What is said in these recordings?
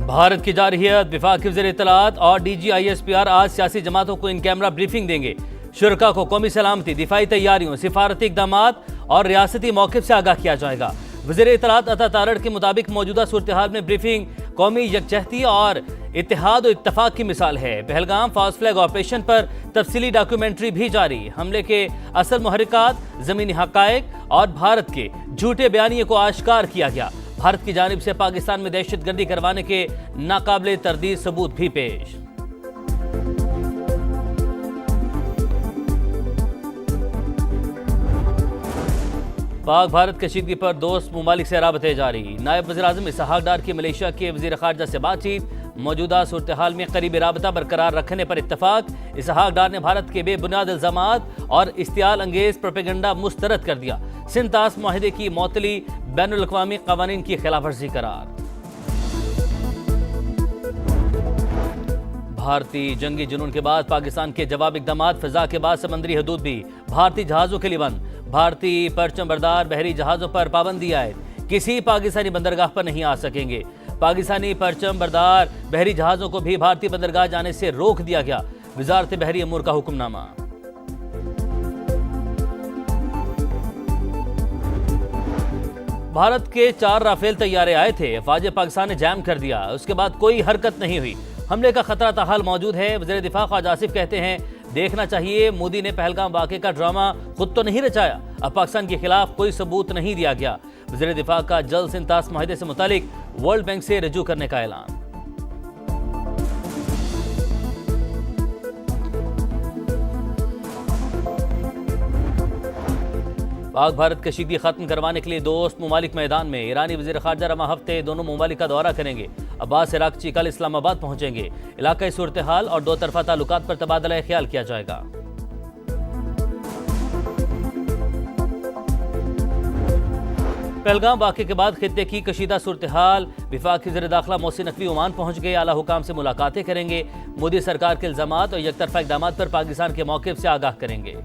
भारत की जारहियत, वफाकी वज़ीर इत्तलात और DGISPR आज सियासी जमातों को इन कैमरा ब्रीफिंग देंगे। शुरका को कौमी सलामती, दिफाई तैयारियों, सिफारती इक़दामात और रियासती मौक़िफ़ से आगाह किया जाएगा। वज़ीर इत्तलात अता तारड़ के मुताबिक मौजूदा सूरत हाल में ब्रीफिंग कौमी यकजहती और इत्तेहाद और इत्तफाक की मिसाल है। पहलगाम फास्ट फ्लैग ऑपरेशन पर तफसीली डॉक्यूमेंट्री भी जारी। हमले के असल मुहर्रिकात, ज़मीनी हक़ाइक़ और भारत के झूठे बयानिए को आश्कार किया गया। भारत की जानिब से पाकिस्तान में दहशतगर्दी करवाने के नाकाबिले तरदीद सबूत भी पेश। पाक भारत कशीदगी पर दोस्त मुमालिक से राबते जारी। नायब वज़ीर आज़म इसहाक डार की मलेशिया के वज़ीर ख़ारजा से बातचीत, मौजूदा सूरत हाल में करीबी राबता बरकरार रखने पर इत्तफाक। इसहाक डार ने भारत के बेबुनियाद इल्ज़ामात और इश्तियाल अंगेज प्रोपेगेंडा मुस्तरद कर दिया। सिंतास माहिदे की मौतली बैनुल अक़वामी क़वानीन की खिलाफ वर्जी करार। भारतीय जंगी जुनून के बाद पाकिस्तान के जवाब इक़दामात, फ़िज़ा के बाद समंदरी हदूद भी भारतीय जहाज़ों के लिए बंद। भारतीय परचम बरदार बहरी जहाज़ों पर पाबंदी आए, किसी पाकिस्तानी बंदरगाह पर नहीं आ सकेंगे। पाकिस्तानी परचम बरदार बहरी जहाज़ों को भी भारतीय बंदरगाह जाने से रोक दिया गया। वज़ारत बहरी अमूर का हुक्मनामा। भारत के 4 राफेल तैयारे आए थे, अफवाज पाकिस्तान ने जैम कर दिया। उसके बाद कोई हरकत नहीं हुई। हमले का खतरा ताहाल मौजूद है। वज़ीर दिफा ख्वाजा आसिफ कहते हैं, देखना चाहिए मोदी ने पहलगाम वाक़े का ड्रामा खुद तो नहीं रचाया। अब पाकिस्तान के खिलाफ कोई सबूत नहीं दिया गया। वज़ीर दिफा का जल्द सिंतास माहिदे से मुतालिक वर्ल्ड बैंक से रजू करने का ऐलान। पाक भारत कशीदगी खत्म करवाने के लिए दोस्त मुमालिक मैदान में। ईरानी वज़ीर ख़ारजा रवा हफ्ते दोनों मुमालिक का दौरा करेंगे। अब्बास इराक़ची कल इस्लामाबाद पहुंचेंगे। इलाकाई सूरत हाल और दो तरफा ताल्लुकात पर तबादला ख्याल किया जाएगा। पहलगाम वाक़े के बाद खित्ते की कशीदा सूरत हाल, वफाकी वज़ीर दाखिला मोहसिन नकवी ओमान पहुंच गए। आला हुकाम से मुलाकातें करेंगे। मोदी सरकार के इल्ज़ामात और यकतरफा इक़दामात पर पाकिस्तान के मौक़िफ़ से आगाह करेंगे।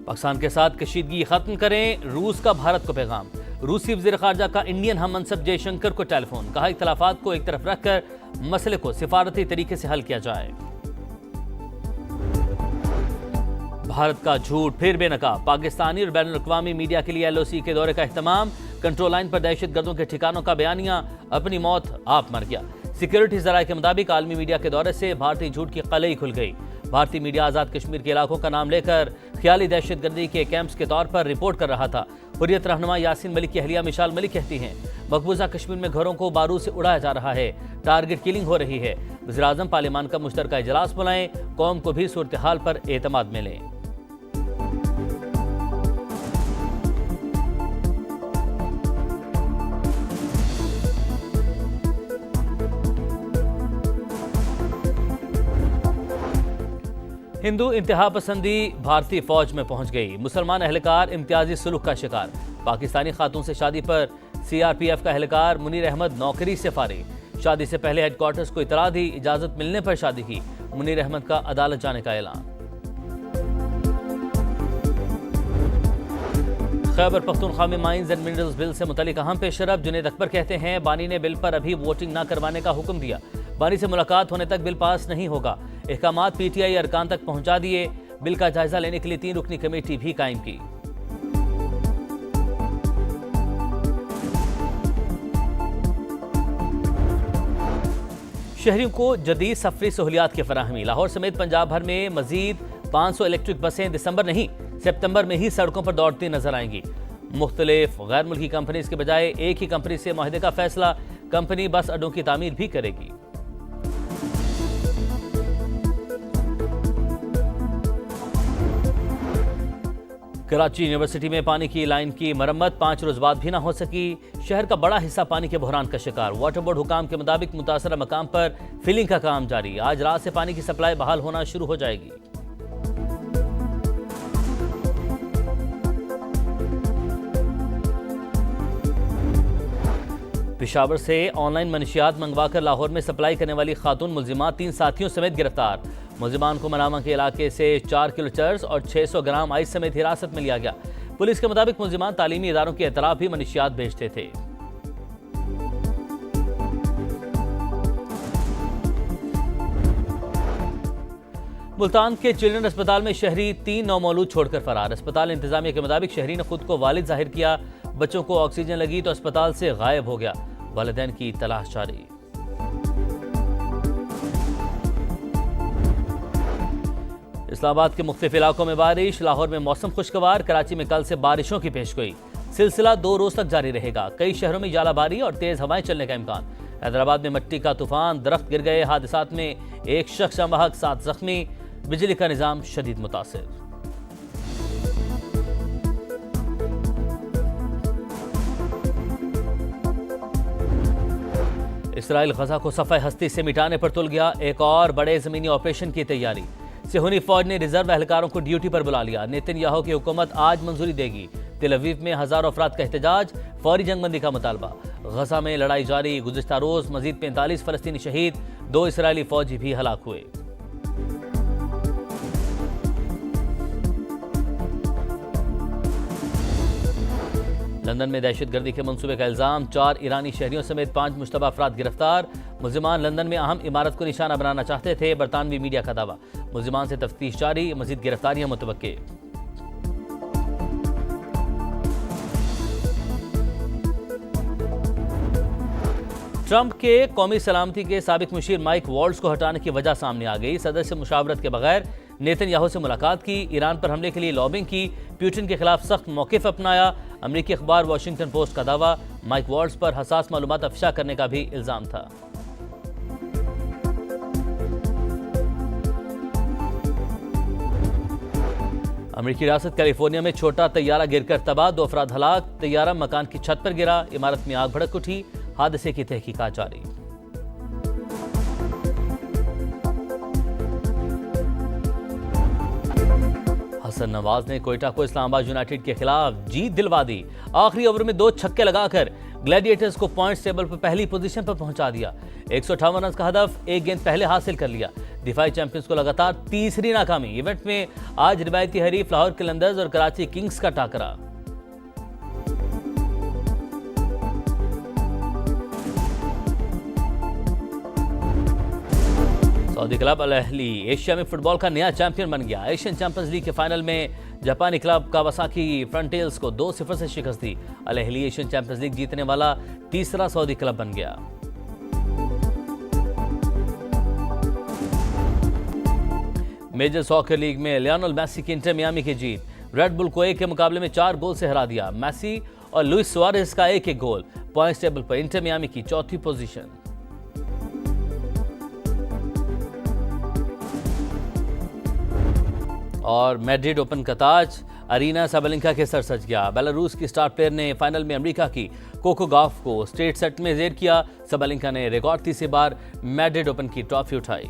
पाकिस्तान के साथ कशीदगी खत्म करें, रूस का भारत को पैगाम। रूसी वज़ीर ख़ारजा का इंडियन हम मनसब जयशंकर को टेलीफोन, कहा इख्तलाफात को एक तरफ रखकर मसले को सिफारती तरीके से हल किया जाए। भारत का झूठ फिर बेनकाब, पाकिस्तानी और बैनुल अक़वामी मीडिया के लिए LOC के दौरे का एहतमाम। कंट्रोल लाइन पर दहशतगर्दों के ठिकानों का बयानिया, अपनी मौत आप मर गया। सिक्योरिटी ज़राए के मुताबिक आलमी मीडिया के दौरे से भारतीय झूठ की कलई खुल गई। भारतीय मीडिया आज़ाद कश्मीर के इलाकों का नाम लेकर ख्याली दहशतगर्दी के कैंप्स के तौर पर रिपोर्ट कर रहा था। हुर्रियत रहनुमा यासीन मलिक की अहलिया मिशाल मलिक कहती हैं, मकबूजा कश्मीर में घरों को बारूद से उड़ाया जा रहा है, टारगेट किलिंग हो रही है। वज़ीर आज़म पार्लियामान का मुश्तरका इजलास बुलाएं, कौम को भी सूरत हाल पर एतमाद मिले। हिंदू इंतहा पसंदी भारतीय फौज में पहुंच गई। मुसलमान एहलकार इम्तियाजी सुलूक का शिकार। पाकिस्तानी खातून से शादी पर CRPF का एहलकार मुनीर अहमद नौकरी से फारिग। शादी से पहले हेडक्वार्टर्स को इतला दी, इजाजत मिलने पर शादी की। मुनीर अहमद का अदालत जाने का ऐलान। खैबर पख्तूनख्वा में माइंस एंड मिनरल्स बिल से मुतालिक अहम पेशरफ। जुनेद अकबर कहते हैं, बानी ने बिल पर अभी वोटिंग न करवाने का हुक्म दिया। बानी से मुलाकात होने तक बिल पास नहीं होगा। अहकामात PTI अरकान तक पहुंचा दिए। बिल का जायजा लेने के लिए 3 रुकनी कमेटी भी कायम की। शहरियों को जदीद सफरी सहूलियात की फराहमी। लाहौर समेत पंजाब भर में मजीद 500 इलेक्ट्रिक बसें दिसंबर नहीं सितंबर में ही सड़कों पर दौड़ती नजर आएंगी। मुख्तलिफ गैर मुल्की कंपनीज के बजाय एक ही कंपनी से मुआहदे का फैसला। कंपनी बस अड्डों की तामीर भी करेगी। कराची यूनिवर्सिटी में पानी की लाइन की मरम्मत 5 रोज बाद भी ना हो सकी। शहर का बड़ा हिस्सा पानी के बहरान का शिकार। वाटर बोर्ड हुकाम के मुताबिक मुतासरा मकाम पर फिलिंग का काम जारी। आज रात से पानी की सप्लाई बहाल होना शुरू हो जाएगी। पेशावर से ऑनलाइन मनशियात मंगवाकर लाहौर में सप्लाई करने वाली खातून मुलजिमा 3 साथियों समेत गिरफ्तार। मुलजिमान को मनामा के इलाके से 4 किलो चर्स और 600 ग्राम आइस समेत हिरासत में लिया गया। पुलिस के मुताबिक मुलजिमान तालीमी इदारों की एतराफ भी मनशियात भेजते थे। मुल्तान के चिल्ड्रन अस्पताल में शहरी 3 नौमौलूद छोड़कर फरार। अस्पताल इंतजामिया के मुताबिक शहरी ने खुद को वालिद जाहिर किया। बच्चों को ऑक्सीजन लगी तो अस्पताल से गायब हो गया। वालिदैन की तलाश जारी। इस्लामाबाद के मुख्तलिफ इलाकों में बारिश। लाहौर में मौसम खुशगवार। कराची में कल से बारिशों की पेशगोई। सिलसिला 2 रोज तक जारी रहेगा। कई शहरों में जालाबारी और तेज हवाएं चलने का इम्कान। हैदराबाद में मिट्टी का तूफान, दरख्त गिर गए। हादसात में 1 शख्स बहक, 7 जख्मी। बिजली का निजाम शदीद मुतासिर। इसराइल गजा को सफ़े हस्ती से मिटाने पर तुल गया। एक और बड़े ज़मीनी ऑपरेशन की तैयारी। सिहोनी फौज ने रिजर्व एहलकारों को ड्यूटी पर बुला लिया। नेतन्याहू की हुकूमत आज मंजूरी देगी। तेल अवीव में हजारों अफराद का एहतजाज, फौरी जंगबंदी का मुतालबा। गजा में लड़ाई जारी। गुज़िश्ता रोज मजीद 45 फलस्तीनी शहीद, 2 इसराइली फौजी भी हलाक हुए। लंदन में दहशतगर्दी के मंसूबे का इल्जाम। 4 ईरानी शहरियों समेत 5 मुश्तबा अफराद गिरफ्तार। मुलजिमान लंदन में अहम इमारत को निशाना बनाना चाहते थे। बरतानवी मीडिया का दावा। मुलजिमान से तफ्तीश जारी। मजीद गिरफ्तारियां मुतवक्के। ट्रंप के कौमी सलामती के साबिक मुशीर माइक वॉल्ट्स को हटाने की वजह सामने आ गई। सदर से मुशावरत के बगैर नेतन्याहू से मुलाकात की। ईरान पर हमले के लिए लॉबिंग की। पुतिन के खिलाफ सख्त मौक़िफ़ अपनाया। अमरीकी अखबार वाशिंगटन पोस्ट का दावा। माइक वॉल्ट्स पर हसास मालूमात अफशा करने का भी इल्जाम था। अमरीकी रियासत कैलिफोर्निया में छोटा तैयारा गिरकर तबाह, 2 अफराद हलाक। तैयारा मकान की छत पर गिरा। इमारत में आग भड़क उठी। हादसे की तहकीकात जारी। हसन नवाज ने कोयटा को इस्लामाबाद यूनाइटेड के खिलाफ जीत दिलवा दी। आखिरी ओवर में 2 छक्के लगाकर ग्लैडिएटर्स को पॉइंट्स टेबल पर पहली पोजीशन पर पहुंचा दिया। 158 रन का हदफ, 1 गेंद पहले हासिल कर लिया। दिफाई चैंपियंस को लगातार तीसरी नाकामी। इवेंट में आज रिवायती हरीफ लाहौर कलंदर्स और कराची किंग्स का टाकरा। Saudi club Al Ahli Asia में फुटबॉल का नया चैंपियन बन गया। एशियन चैंपियंस लीग के फाइनल में जापानी क्लब कावासाकी फ्रंटियर्स को 2-0 से शिकस्त दी। Al Ahli Asian champions league जीतने वाला तीसरा सऊदी क्लब बन गया। मेजर सॉकर लीग में लियोनेल मेसी की इंटर मियामी की जीत। रेड बुल को 1 के मुकाबले में 4 गोल से हरा दिया। मेसी और लुइस सुआरेज का 1-1 गोल। पॉइंट्स टेबल पर इंटर मियामी की 4थी पोजीशन। और मैड्रिड ओपन का ताज अरीना साबालेंका के सर सज गया। बेलारूस की स्टार प्लेयर ने फाइनल में अमेरिका की कोको गॉफ को स्ट्रेट सेट में जेर किया। साबालेंका ने रिकॉर्ड 30 बार मैड्रिड ओपन की ट्रॉफी उठाई।